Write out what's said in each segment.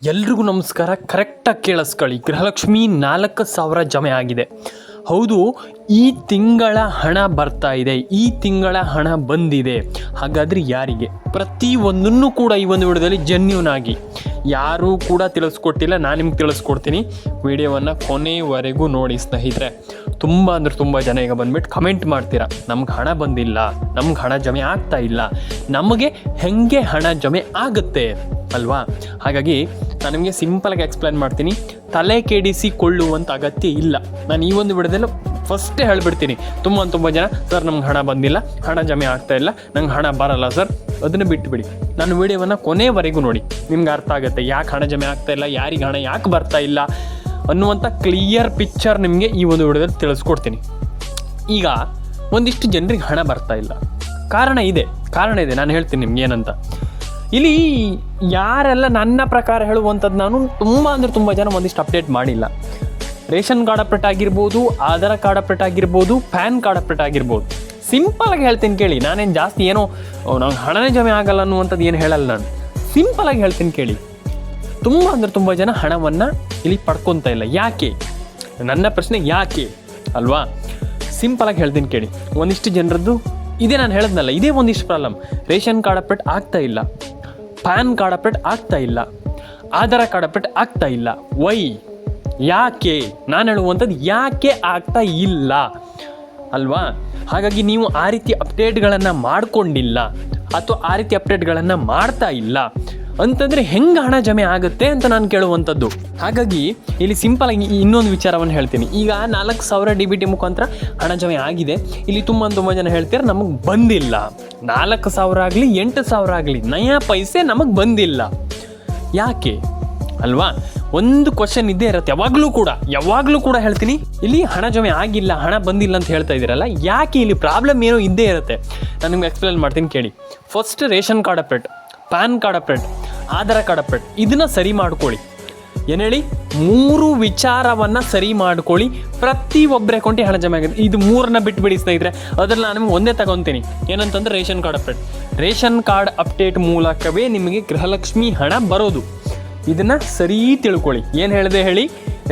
ಎಲ್ರಿಗೂ ನಮಸ್ಕಾರ. ಕರೆಕ್ಟಾಗಿ ಕೇಳಿಸ್ಕೊಳ್ಳಿ. ಗೃಹಲಕ್ಷ್ಮಿ 4,000 ಜಮೆ ಆಗಿದೆ. ಹೌದು, ಈ ತಿಂಗಳ ಹಣ ಬರ್ತಾ ಇದೆ, ಈ ತಿಂಗಳ ಹಣ ಬಂದಿದೆ. ಹಾಗಾದರೆ ಯಾರಿಗೆ? ಪ್ರತಿಯೊಂದನ್ನು ಕೂಡ ಈ ಒಂದು ವಿಡಿಯೋದಲ್ಲಿ ಜೆನ್ಯೂನ್ ಆಗಿ ಯಾರೂ ಕೂಡ ತಿಳಿಸ್ಕೊಟ್ಟಿಲ್ಲ, ನಾನು ನಿಮ್ಗೆ ತಿಳಿಸ್ಕೊಡ್ತೀನಿ. ವಿಡಿಯೋವನ್ನು ಕೊನೆಯವರೆಗೂ ನೋಡಿ ಸ್ನೇಹಿತರೆ. ತುಂಬ ಜನ ಈಗ ಬಂದುಬಿಟ್ಟು ಕಮೆಂಟ್ ಮಾಡ್ತೀರಾ, ನಮ್ಗೆ ಹಣ ಬಂದಿಲ್ಲ, ನಮ್ಗೆ ಹಣ ಜಮೆ ಆಗ್ತಾ ಇಲ್ಲ, ನಮಗೆ ಹೇಗೆ ಹಣ ಜಮೆ ಆಗುತ್ತೆ ಅಲ್ವಾ? ಹಾಗಾಗಿ ನಾನು ನಿಮಗೆ ಸಿಂಪಲಾಗಿ ಎಕ್ಸ್ಪ್ಲೇನ್ ಮಾಡ್ತೀನಿ. ತಲೆ ಕೆಡಿಸಿಕೊಳ್ಳುವಂಥ ಅಗತ್ಯ ಇಲ್ಲ. ನಾನು ಈ ಒಂದು ವಿಡಿಯೋದಲ್ಲಿ ಫಸ್ಟೇ ಹೇಳಿಬಿಡ್ತೀನಿ. ತುಂಬ ಜನ ಸರ್ ನಮ್ಗೆ ಹಣ ಬಂದಿಲ್ಲ, ಹಣ ಜಮೆ ಆಗ್ತಾ ಇಲ್ಲ, ನಂಗೆ ಹಣ ಬರಲ್ಲ ಸರ್, ಅದನ್ನು ಬಿಟ್ಟುಬಿಡಿ. ನಾನು ವಿಡಿಯೋವನ್ನು ಕೊನೆವರೆಗೂ ನೋಡಿ, ನಿಮ್ಗೆ ಅರ್ಥ ಆಗುತ್ತೆ ಯಾಕೆ ಹಣ ಜಮೆ ಆಗ್ತಾ ಇಲ್ಲ, ಯಾರಿಗೆ ಹಣ ಯಾಕೆ ಬರ್ತಾ ಇಲ್ಲ ಅನ್ನುವಂಥ ಕ್ಲಿಯರ್ ಪಿಕ್ಚರ್ ನಿಮಗೆ ಈ ಒಂದು ವಿಡಿಯೋದಲ್ಲಿ ತಿಳಿಸ್ಕೊಡ್ತೀನಿ. ಈಗ ಒಂದಿಷ್ಟು ಜನರಿಗೆ ಹಣ ಬರ್ತಾ ಇಲ್ಲ, ಕಾರಣ ಇದೆ. ನಾನು ಹೇಳ್ತೀನಿ ನಿಮ್ಗೆ ಏನಂತ. ಇಲ್ಲಿ ಯಾರೆಲ್ಲ ನನ್ನ ಪ್ರಕಾರ ಹೇಳುವಂಥದ್ದು, ನಾನು ತುಂಬ ಜನ ಒಂದಿಷ್ಟು ಅಪ್ಡೇಟ್ ಮಾಡಿಲ್ಲ. ರೇಷನ್ ಕಾರ್ಡ್ ಅಪ್ಡೇಟ್ ಆಗಿರ್ಬೋದು, ಆಧಾರ್ ಕಾರ್ಡ್ ಅಪ್ಡೇಟ್ ಆಗಿರ್ಬೋದು, ಪ್ಯಾನ್ ಕಾರ್ಡ್ ಅಪ್ಡೇಟ್ ಆಗಿರ್ಬೋದು. ಸಿಂಪಲಾಗಿ ಹೇಳ್ತೀನಿ ಕೇಳಿ. ನಾನೇನು ಜಾಸ್ತಿ ಏನೋ ನಂಗೆ ಹಣನೇ ಜಮೆ ಆಗಲ್ಲ ಅನ್ನುವಂಥದ್ದು ಏನು ಹೇಳಲ್ಲ. ನಾನು ಸಿಂಪಲಾಗಿ ಹೇಳ್ತೀನಿ ಕೇಳಿ. ತುಂಬ ಜನ ಹಣವನ್ನು ಇಲ್ಲಿ ಪಡ್ಕೊತಾ ಇಲ್ಲ. ಯಾಕೆ? ನನ್ನ ಪ್ರಶ್ನೆ ಯಾಕೆ ಅಲ್ವಾ? ಸಿಂಪಲಾಗಿ ಹೇಳ್ತೀನಿ ಕೇಳಿ. ಒಂದಿಷ್ಟು ಜನರದ್ದು ಇದೇ, ನಾನು ಹೇಳಿದ್ನಲ್ಲ, ಇದೇ ಒಂದಿಷ್ಟು ಪ್ರಾಬ್ಲಮ್. ರೇಷನ್ ಕಾರ್ಡ್ ಅಪ್ಡೇಟ್ ಆಗ್ತಾ ಇಲ್ಲ, ಪ್ಯಾನ್ ಕಾರ್ಡ್ ಅಪ್ಡೇಟ್ ಆಗ್ತಾ ಇಲ್ಲ, ಆಧಾರ್ ಕಾರ್ಡ್ ಅಪ್ಡೇಟ್ ಆಗ್ತಾ ಇಲ್ಲ. ವೈ? ಯಾಕೆ? ನಾನು ಹೇಳುವಂಥದ್ದು ಯಾಕೆ ಆಗ್ತಾ ಇಲ್ಲ ಅಲ್ವಾ? ಹಾಗಾಗಿ ನೀವು ಆ ರೀತಿ ಅಪ್ಡೇಟ್ಗಳನ್ನು ಮಾಡ್ಕೊಂಡಿಲ್ಲ ಅಥವಾ ಆ ರೀತಿ ಅಪ್ಡೇಟ್ಗಳನ್ನು ಮಾಡ್ತಾ ಇಲ್ಲ ಅಂತಂದರೆ ಹೆಂಗೆ ಹಣ ಜಮೆ ಆಗುತ್ತೆ ಅಂತ ನಾನು ಕೇಳುವಂಥದ್ದು. ಹಾಗಾಗಿ ಇಲ್ಲಿ ಸಿಂಪಲಾಗಿ ಇನ್ನೊಂದು ವಿಚಾರವನ್ನು ಹೇಳ್ತೀನಿ. ಈಗ 4,000 DBT ಮುಖಾಂತರ ಹಣ ಜಮೆ ಆಗಿದೆ. ಇಲ್ಲಿ ತುಂಬ ಜನ ಹೇಳ್ತಾರೆ ನಮಗೆ ಬಂದಿಲ್ಲ. 4,000 ಆಗಲಿ 8,000 ಆಗಲಿ ನಯಾ ಪೈಸೆ ನಮಗೆ ಬಂದಿಲ್ಲ. ಯಾಕೆ ಅಲ್ವಾ? ಒಂದು ಕ್ವಶನ್ ಇದ್ದೇ ಇರುತ್ತೆ ಯಾವಾಗಲೂ ಕೂಡ ಹೇಳ್ತೀನಿ. ಇಲ್ಲಿ ಹಣ ಜಮೆ ಆಗಿಲ್ಲ, ಹಣ ಬಂದಿಲ್ಲ ಅಂತ ಹೇಳ್ತಾ ಇದ್ದೀರಲ್ಲ, ಯಾಕೆ? ಇಲ್ಲಿ ಪ್ರಾಬ್ಲಮ್ ಏನೋ ಇದ್ದೇ ಇರುತ್ತೆ. ನಾನು ನಿಮ್ಗೆ ಎಕ್ಸ್ಪ್ಲೇನ್ ಮಾಡ್ತೀನಿ ಕೇಳಿ. First ration card update, PAN card update, Aadhaar card update, ಇದನ್ನು ಸರಿ ಮಾಡ್ಕೊಳ್ಳಿ. ಏನು ಹೇಳಿ? 3 ವಿಚಾರವನ್ನು ಸರಿ ಮಾಡ್ಕೊಳ್ಳಿ. ಪ್ರತಿಯೊಬ್ಬರ ಅಕೌಂಟಿಗೆ ಹಣ ಜಮೆ ಆಗುತ್ತೆ. ಇದು 3ನ್ನ ಬಿಟ್ಟುಬಿಡಿ ಸ್ನೇಹಿತರೆ. ಅದರಲ್ಲಿ ನಾನು ನಿಮ್ಗೆ ಒಂದೇ ತಗೊತೀನಿ. ಏನಂತಂದ್ರೆ ration card update. Ration card update ಮೂಲಕವೇ ನಿಮಗೆ ಗೃಹಲಕ್ಷ್ಮಿ ಹಣ ಬರೋದು. ಇದನ್ನು ಸರಿ ತಿಳ್ಕೊಳ್ಳಿ. ಏನು ಹೇಳಿದೆ ಹೇಳಿ?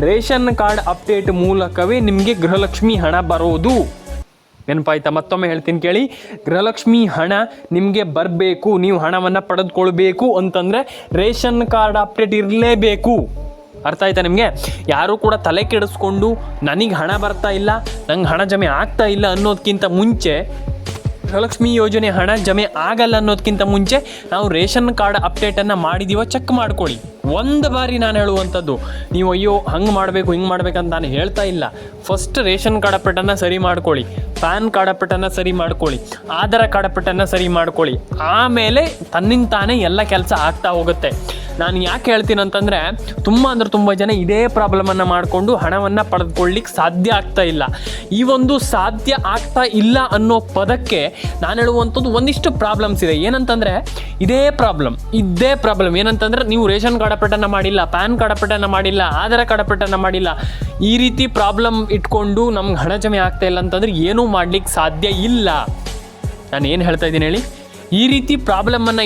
ರೇಷನ್ ಕಾರ್ಡ್ ಅಪ್ಡೇಟ್ ಮೂಲಕವೇ ನಿಮಗೆ ಗೃಹಲಕ್ಷ್ಮಿ ಹಣ ಬರೋದು. ನೆನಪಾಯ್ತಾ? ಮತ್ತೊಮ್ಮೆ ಹೇಳ್ತೀನಿ ಕೇಳಿ. ಗೃಹಲಕ್ಷ್ಮಿ ಹಣ ನಿಮಗೆ ಬರಬೇಕು, ನೀವು ಹಣವನ್ನು ಪಡೆದುಕೊಳ್ಬೇಕು ಅಂತಂದರೆ ರೇಷನ್ ಕಾರ್ಡ್ ಅಪ್ಡೇಟ್ ಇರಲೇಬೇಕು. ಅರ್ಥ ಆಯ್ತಾ ನಿಮಗೆ? ಯಾರೂ ಕೂಡ ತಲೆ ಕೆಡಿಸ್ಕೊಂಡು ನನಗೆ ಹಣ ಬರ್ತಾ ಇಲ್ಲ, ನಂಗೆ ಹಣ ಜಮೆ ಆಗ್ತಾ ಇಲ್ಲ ಅನ್ನೋದಕ್ಕಿಂತ ಮುಂಚೆ, ಗೃಹಲಕ್ಷ್ಮಿ ಯೋಜನೆ ಹಣ ಜಮೆ ಆಗಲ್ಲ ಅನ್ನೋದಕ್ಕಿಂತ ಮುಂಚೆ ನಾವು ರೇಷನ್ ಕಾರ್ಡ್ ಅಪ್ಡೇಟನ್ನು ಮಾಡಿದೀವ ಚೆಕ್ ಮಾಡ್ಕೊಳ್ಳಿ. ಒಂದು ಬಾರಿ ನಾನು ಹೇಳುವಂಥದ್ದು, ನೀವು ಅಯ್ಯೋ ಹಂಗೆ ಮಾಡಬೇಕು ಹಿಂಗೆ ಮಾಡಬೇಕಂತ ನಾನು ಹೇಳ್ತಾ ಇಲ್ಲ. ಫಸ್ಟ್ ರೇಷನ್ ಕಾರ್ಡ್ ಅಪ್ಡೇಟನ್ನು ಸರಿ ಮಾಡ್ಕೊಳ್ಳಿ, ಪ್ಯಾನ್ ಕಾರ್ಡ್ ಅಪ್ಡೇಟನ್ನು ಸರಿ ಮಾಡ್ಕೊಳ್ಳಿ, ಆಧಾರ್ ಕಾರ್ಡ್ ಅಪ್ಡೇಟನ್ನು ಸರಿ ಮಾಡ್ಕೊಳ್ಳಿ. ಆಮೇಲೆ ತನ್ನಿಂದ ತಾನೇ ಎಲ್ಲ ಕೆಲಸ ಆಗ್ತಾ ಹೋಗುತ್ತೆ. ನಾನು ಯಾಕೆ ಹೇಳ್ತೀನಿ ಅಂತಂದರೆ, ತುಂಬ ಜನ ಇದೇ ಪ್ರಾಬ್ಲಮನ್ನು ಮಾಡಿಕೊಂಡು ಹಣವನ್ನು ಪಡೆದುಕೊಳ್ಳಿಕ್ಕೆ ಸಾಧ್ಯ ಆಗ್ತಾ ಇಲ್ಲ. ಈ ಒಂದು ಸಾಧ್ಯ ಆಗ್ತಾ ಇಲ್ಲ ಅನ್ನೋ ಪದಕ್ಕೆ ನಾನು ಹೇಳುವಂಥದ್ದು ಒಂದಿಷ್ಟು ಪ್ರಾಬ್ಲಮ್ಸ್ ಇದೆ. ಏನಂತಂದರೆ ಇದೇ ಪ್ರಾಬ್ಲಮ್ ಏನಂತಂದರೆ, ನೀವು ರೇಷನ್ ಕಾರ್ಡ್ ಅಪ್ಡೇಟನ್ನು ಮಾಡಿಲ್ಲ, ಪ್ಯಾನ್ ಕಾರ್ಡ್ ಅಪ್ಡೇಟನ್ನು ಮಾಡಿಲ್ಲ, ಆಧಾರ್ ಕಾರ್ಡ್ ಅಪ್ಡೇಟನ್ನು ಮಾಡಿಲ್ಲ, ಈ ರೀತಿ ಪ್ರಾಬ್ಲಮ್ ಇಟ್ಕೊಂಡು ನಮ್ಗೆ ಹಣ ಜಮೆ ಆಗ್ತಾ ಇಲ್ಲ ಅಂತಂದರೆ ಏನೂ ಮಾಡಲಿಕ್ಕೆ ಸಾಧ್ಯ ಇಲ್ಲ. ನಾನು ಏನು ಹೇಳ್ತಾ ಇದ್ದೀನಿ ಹೇಳಿ? ಈ ರೀತಿ ಪ್ರಾಬ್ಲಮನ್ನು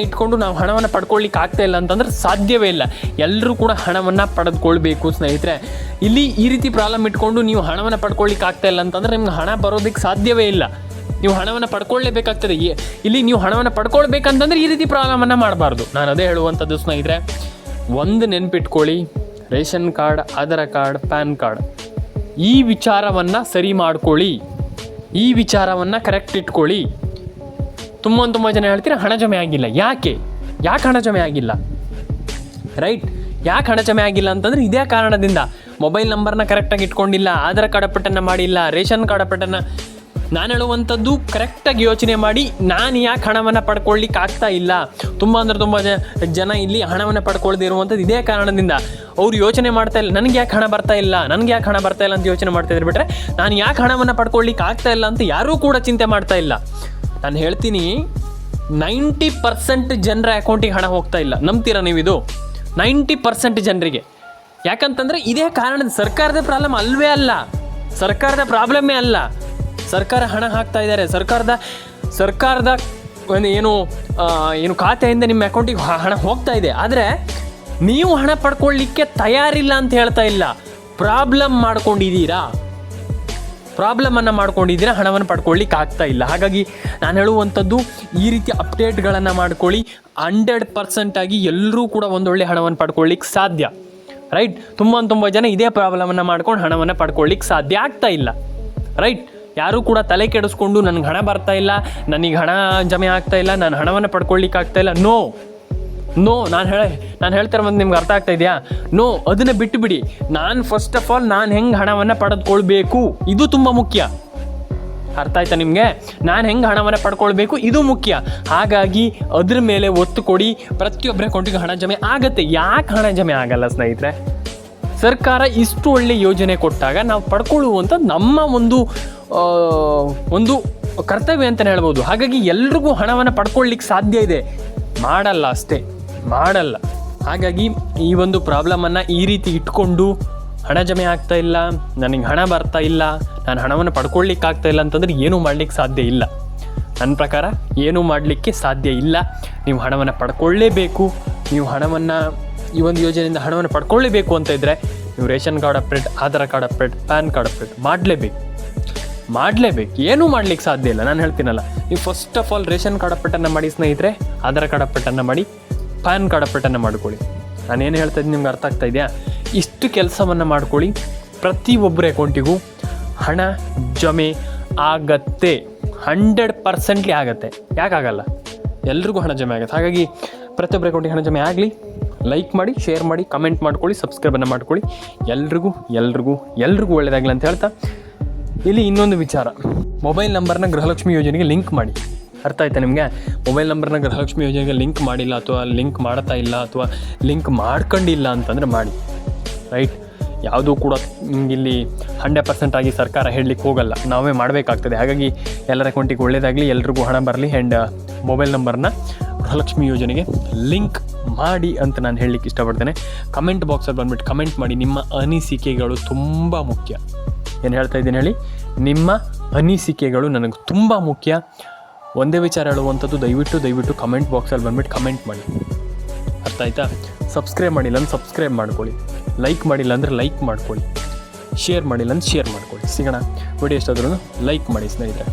ಇಟ್ಕೊಂಡು ನಾವು ಹಣವನ್ನು ಪಡ್ಕೊಳ್ಳಿಕ್ಕೆ ಆಗ್ತಾ ಇಲ್ಲ ಅಂತಂದ್ರೆ ಸಾಧ್ಯವೇ ಇಲ್ಲ. ಎಲ್ಲರೂ ಕೂಡ ಹಣವನ್ನು ಪಡೆದುಕೊಳ್ಬೇಕು ಸ್ನೇಹಿತರೆ. ಇಲ್ಲಿ ಈ ರೀತಿ ಪ್ರಾಬ್ಲಮ್ ಇಟ್ಕೊಂಡು ನೀವು ಹಣವನ್ನು ಪಡ್ಕೊಳ್ಳಿಕ್ಕೆ ಆಗ್ತಾ ಇಲ್ಲ ಅಂತಂದರೆ ನಿಮ್ಗೆ ಹಣ ಬರೋದಕ್ಕೆ ಸಾಧ್ಯವೇ ಇಲ್ಲ. ನೀವು ಹಣವನ್ನು ಪಡ್ಕೊಳ್ಳೇಬೇಕಾಗ್ತದೆ. ಇಲ್ಲಿ ನೀವು ಹಣವನ್ನು ಪಡ್ಕೊಳ್ಬೇಕಂತಂದ್ರೆ ಈ ರೀತಿ ಪ್ರಾಬ್ಲಮನ್ನು ಮಾಡಬಾರ್ದು. ನಾನು ಅದೇ ಹೇಳುವಂಥದ್ದು ಸ್ನೇಹಿತರೆ. ಒಂದು ನೆನಪಿಟ್ಕೊಳ್ಳಿ, ration card, Aadhaar card, PAN card, ಈ ವಿಚಾರವನ್ನು ಸರಿ ಮಾಡ್ಕೊಳ್ಳಿ. ಈ ವಿಚಾರವನ್ನು ಕರೆಕ್ಟ್ ಇಟ್ಕೊಳ್ಳಿ. ತುಂಬ ಜನ ಹೇಳ್ತೀರಾ ಹಣ ಜಮೆ ಆಗಿಲ್ಲ. ಯಾಕೆ ಹಣ ಜಮೆ ಆಗಿಲ್ಲ? ರೈಟ್, ಯಾಕೆ ಹಣ ಜಮೆ ಆಗಿಲ್ಲ ಅಂತಂದರೆ ಇದೇ ಕಾರಣದಿಂದ. ಮೊಬೈಲ್ ನಂಬರ್ನ ಕರೆಕ್ಟಾಗಿ ಇಟ್ಕೊಂಡಿಲ್ಲ, ಆಧಾರ್ ಕಾರ್ಡ್ ಅಪ್ಡೇಟನ್ನು ಮಾಡಿಲ್ಲ, ರೇಷನ್ ಕಾರ್ಡ್ ಅಪ್ಡೇಟನ್ನು. ನಾನು ಹೇಳುವಂಥದ್ದು ಕರೆಕ್ಟಾಗಿ ಯೋಚನೆ ಮಾಡಿ, ನಾನು ಯಾಕೆ ಹಣವನ್ನು ಪಡ್ಕೊಳ್ಳಿಕ್ಕೆ ಆಗ್ತಾ ಇಲ್ಲ. ತುಂಬ ಜನ ಇಲ್ಲಿ ಹಣವನ್ನು ಪಡ್ಕೊಳ್ದೇ ಇರುವಂಥದ್ದು ಇದೇ ಕಾರಣದಿಂದ. ಅವ್ರು ಯೋಚನೆ ಮಾಡ್ತಾ ಇಲ್ಲ, ನನಗೆ ಯಾಕೆ ಹಣ ಬರ್ತಾ ಇಲ್ಲ ಅಂತ ಯೋಚನೆ ಮಾಡ್ತಾ ಇದ್ರು ಬಿಟ್ಟರೆ ನಾನು ಯಾಕೆ ಹಣವನ್ನು ಪಡ್ಕೊಳ್ಳಿಕ್ಕೆ ಆಗ್ತಾ ಇಲ್ಲ ಅಂತ ಯಾರೂ ಕೂಡ ಚಿಂತೆ ಮಾಡ್ತಾ ಇಲ್ಲ. ನಾನು ಹೇಳ್ತೀನಿ, 90% ಜನರ ಅಕೌಂಟಿಗೆ ಹಣ ಹೋಗ್ತಾ ಇಲ್ಲ. ನಂಬ್ತೀರಾ ನೀವು ಇದು? 90% ಜನರಿಗೆ. ಯಾಕಂತಂದರೆ ಇದೇ ಕಾರಣದ, ಸರ್ಕಾರದ ಪ್ರಾಬ್ಲಮ್ಮೇ ಅಲ್ಲ. ಸರ್ಕಾರ ಹಣ ಹಾಕ್ತಾ ಇದ್ದಾರೆ. ಸರ್ಕಾರದ ಏನು ಖಾತೆಯಿಂದ ನಿಮ್ಮ ಅಕೌಂಟಿಗೆ ಹಣ ಹೋಗ್ತಾ ಇದೆ, ಆದರೆ ನೀವು ಹಣ ಪಡ್ಕೊಳ್ಳಿಕ್ಕೆ ತಯಾರಿಲ್ಲ ಅಂತ ಹೇಳ್ತಾ ಇಲ್ಲ. ಪ್ರಾಬ್ಲಮನ್ನು ಮಾಡ್ಕೊಂಡಿದ್ದೀರಾ, ಹಣವನ್ನು ಪಡ್ಕೊಳ್ಳಿಕ್ಕೆ ಆಗ್ತಾ ಇಲ್ಲ. ಹಾಗಾಗಿ ನಾನು ಹೇಳುವಂಥದ್ದು ಈ ರೀತಿ ಅಪ್ಡೇಟ್ಗಳನ್ನು ಮಾಡ್ಕೊಳ್ಳಿ. 100% ಆಗಿ ಎಲ್ಲರೂ ಕೂಡ ಒಂದೊಳ್ಳೆ ಹಣವನ್ನು ಪಡ್ಕೊಳ್ಳಿಕ್ಕೆ ಸಾಧ್ಯ. ರೈಟ್, ತುಂಬ ಜನ ಇದೇ ಪ್ರಾಬ್ಲಮನ್ನು ಮಾಡ್ಕೊಂಡು ಹಣವನ್ನು ಪಡ್ಕೊಳ್ಳಿಕ್ಕೆ ಸಾಧ್ಯ ಆಗ್ತಾ ಇಲ್ಲ. ರೈಟ್, ಯಾರೂ ಕೂಡ ತಲೆ ಕೆಡಿಸ್ಕೊಂಡು ನನಗೆ ಹಣ ಬರ್ತಾ ಇಲ್ಲ, ನನಗೆ ಹಣ ಜಮೆ ಆಗ್ತಾ ಇಲ್ಲ, ನಾನು ಹಣವನ್ನು ಪಡ್ಕೊಳ್ಳಿಕ್ಕೆ ಆಗ್ತಾ ಇಲ್ಲ. ನೋ, ನಾನು ಹೇಳ್ತಾರೆ ಮತ್ತು ನಿಮ್ಗೆ ಅರ್ಥ ಆಗ್ತಾ ಇದೆಯಾ? ನೋ, ಅದನ್ನು ಬಿಟ್ಟು ಬಿಡಿ. ಫಸ್ಟ್ ಆಫ್ ಆಲ್ ನಾನು ಹೆಂಗೆ ಹಣವನ್ನು ಪಡೆದುಕೊಳ್ಬೇಕು ಇದು ತುಂಬ ಮುಖ್ಯ. ಅರ್ಥ ಆಯ್ತಾ ನಿಮಗೆ? ನಾನು ಹೆಂಗೆ ಹಣವನ್ನು ಪಡ್ಕೊಳ್ಬೇಕು ಇದು ಮುಖ್ಯ. ಹಾಗಾಗಿ ಅದ್ರ ಮೇಲೆ ಒತ್ತು ಕೊಡಿ. ಪ್ರತಿಯೊಬ್ಬರ ಅಕೌಂಟಿಗೆ ಹಣ ಜಮೆ ಆಗುತ್ತೆ. ಯಾಕೆ ಹಣ ಜಮೆ ಆಗಲ್ಲ ಸ್ನೇಹಿತರೆ? ಸರ್ಕಾರ ಇಷ್ಟು ಒಳ್ಳೆ ಯೋಜನೆ ಕೊಟ್ಟಾಗ ನಾವು ಪಡ್ಕೊಳ್ಳುವಂಥ ನಮ್ಮ ಒಂದು ಕರ್ತವ್ಯ ಅಂತಲೇ ಹೇಳ್ಬೋದು. ಹಾಗಾಗಿ ಎಲ್ರಿಗೂ ಹಣವನ್ನು ಪಡ್ಕೊಳ್ಳಿಕ್ಕೆ ಸಾಧ್ಯ ಇದೆ, ಮಾಡಲ್ಲ. ಹಾಗಾಗಿ ಈ ಒಂದು ಪ್ರಾಬ್ಲಮನ್ನು ಈ ರೀತಿ ಇಟ್ಕೊಂಡು ಹಣ ಜಮೆ ಆಗ್ತಾ ಇಲ್ಲ, ನನಗೆ ಹಣ ಬರ್ತಾ ಇಲ್ಲ, ನಾನು ಹಣವನ್ನು ಪಡ್ಕೊಳ್ಳಿಕ್ಕೆ ಆಗ್ತಾ ಇಲ್ಲ ಅಂತಂದರೆ ಏನೂ ಮಾಡಲಿಕ್ಕೆ ಸಾಧ್ಯ ಇಲ್ಲ. ನನ್ನ ಪ್ರಕಾರ ಏನೂ ಮಾಡಲಿಕ್ಕೆ ಸಾಧ್ಯ ಇಲ್ಲ. ನೀವು ಹಣವನ್ನು ಪಡ್ಕೊಳ್ಳೇಬೇಕು. ನೀವು ಈ ಒಂದು ಯೋಜನೆಯಿಂದ ಹಣವನ್ನು ಪಡ್ಕೊಳ್ಳೇಬೇಕು ಅಂತ ಇದ್ದರೆ ನೀವು ration card update, Aadhaar card update, PAN card update ಮಾಡಲೇಬೇಕು. ಏನೂ ಮಾಡಲಿಕ್ಕೆ ಸಾಧ್ಯ ಇಲ್ಲ. ನಾನು ಹೇಳ್ತೀನಲ್ಲ, ನೀವು first of all ration card ಅಪ್ಡೇಟನ್ನು ಮಾಡಿ ಸ್ನೇಹಿತರೆ, ಆಧಾರ್ ಕಾರ್ಡ್ ಅಪ್ಡೇಟನ್ನು ಮಾಡಿ, ಪ್ಯಾನ್ ಕಾರ್ಡ್ ಅಪ್ಡೇಟನ್ನು ಮಾಡ್ಕೊಳ್ಳಿ. ನಾನೇನು ಹೇಳ್ತಾ ಇದ್ದೀನಿ ನಿಮ್ಗೆ ಅರ್ಥ ಆಗ್ತಾ ಇದೆಯಾ? ಇಷ್ಟು ಕೆಲಸವನ್ನು ಮಾಡ್ಕೊಳ್ಳಿ. ಪ್ರತಿಯೊಬ್ಬರ ಅಕೌಂಟಿಗೂ ಹಣ ಜಮೆ ಆಗತ್ತೆ. 100% ಆಗತ್ತೆ. ಯಾಕಾಗಲ್ಲ? ಎಲ್ರಿಗೂ ಹಣ ಜಮೆ ಆಗುತ್ತೆ. ಹಾಗಾಗಿ ಪ್ರತಿಯೊಬ್ಬರ ಅಕೌಂಟಿಗೆ ಹಣ ಜಮೆ ಆಗಲಿ. ಲೈಕ್ ಮಾಡಿ, ಶೇರ್ ಮಾಡಿ, ಕಮೆಂಟ್ ಮಾಡ್ಕೊಳ್ಳಿ, ಸಬ್ಸ್ಕ್ರೈಬನ್ನು ಮಾಡ್ಕೊಳ್ಳಿ. ಎಲ್ರಿಗೂ ಒಳ್ಳೆಯದಾಗಲಿ ಅಂತ ಹೇಳ್ತಾ, ಇಲ್ಲಿ ಇನ್ನೊಂದು ವಿಚಾರ, ಮೊಬೈಲ್ ನಂಬರ್ನ ಗೃಹಲಕ್ಷ್ಮಿ ಯೋಜನೆಗೆ ಲಿಂಕ್ ಮಾಡಿ. ಅರ್ಥ ಆಯ್ತಾ ನಿಮಗೆ? ಮೊಬೈಲ್ ನಂಬರ್ನ ಗೃಹಲಕ್ಷ್ಮಿ ಯೋಜನೆಗೆ ಲಿಂಕ್ ಮಾಡಿಲ್ಲ, ಅಥವಾ ಲಿಂಕ್ ಮಾಡ್ತಾ ಇಲ್ಲ, ಅಥವಾ ಲಿಂಕ್ ಮಾಡ್ಕೊಂಡಿಲ್ಲ ಅಂತಂದರೆ ಮಾಡಿ. ರೈಟ್, ಯಾವುದೂ ಕೂಡ ಇಲ್ಲಿ 100% ಆಗಿ ಸರ್ಕಾರ ಹೇಳಲಿಕ್ಕೆ ಹೋಗಲ್ಲ, ನಾವೇ ಮಾಡಬೇಕಾಗ್ತದೆ. ಹಾಗಾಗಿ ಎಲ್ಲರ ಅಕೌಂಟಿಗೆ ಒಳ್ಳೆಯದಾಗಲಿ, ಎಲ್ರಿಗೂ ಹಣ ಬರಲಿ. ಆ್ಯಂಡ್ ಮೊಬೈಲ್ ನಂಬರ್ನ ಗೃಹಲಕ್ಷ್ಮಿ ಯೋಜನೆಗೆ ಲಿಂಕ್ ಮಾಡಿ ಅಂತ ನಾನು ಹೇಳಲಿಕ್ಕೆ ಇಷ್ಟಪಡ್ತೇನೆ. ಕಮೆಂಟ್ ಬಾಕ್ಸಲ್ಲಿ ಬಂದುಬಿಟ್ಟು ಕಮೆಂಟ್ ಮಾಡಿ. ನಿಮ್ಮ ಅನಿಸಿಕೆಗಳು ತುಂಬ ಮುಖ್ಯ. ಏನು ಹೇಳ್ತಾ ಇದ್ದೀನಿ ಹೇಳಿ? ನಿಮ್ಮ ಅನಿಸಿಕೆಗಳು ನನಗೆ ತುಂಬ ಮುಖ್ಯ. ಒಂದೇ ವಿಚಾರ ಹೇಳುವಂಥದ್ದು, ದಯವಿಟ್ಟು ಕಮೆಂಟ್ ಬಾಕ್ಸಲ್ಲಿ ಬಂದುಬಿಟ್ಟು ಕಮೆಂಟ್ ಮಾಡಿ. ಅರ್ಥ ಆಯ್ತಾ? ಸಬ್ಸ್ಕ್ರೈಬ್ ಮಾಡಿಲ್ಲ ಅಂದ್ರೆ ಸಬ್ಸ್ಕ್ರೈಬ್ ಮಾಡ್ಕೊಳ್ಳಿ, ಲೈಕ್ ಮಾಡಿಲ್ಲ ಅಂದರೆ ಲೈಕ್ ಮಾಡ್ಕೊಳ್ಳಿ, ಶೇರ್ ಮಾಡಿಲ್ಲ ಅಂದ್ರೆ ಶೇರ್ ಮಾಡ್ಕೊಳ್ಳಿ. ಸಿಗೋಣ. ವಿಡಿಯೋ ಇಷ್ಟ ಆದ್ರೂ ಲೈಕ್ ಮಾಡಿ ಸ್ನೇಹಿತರೆ.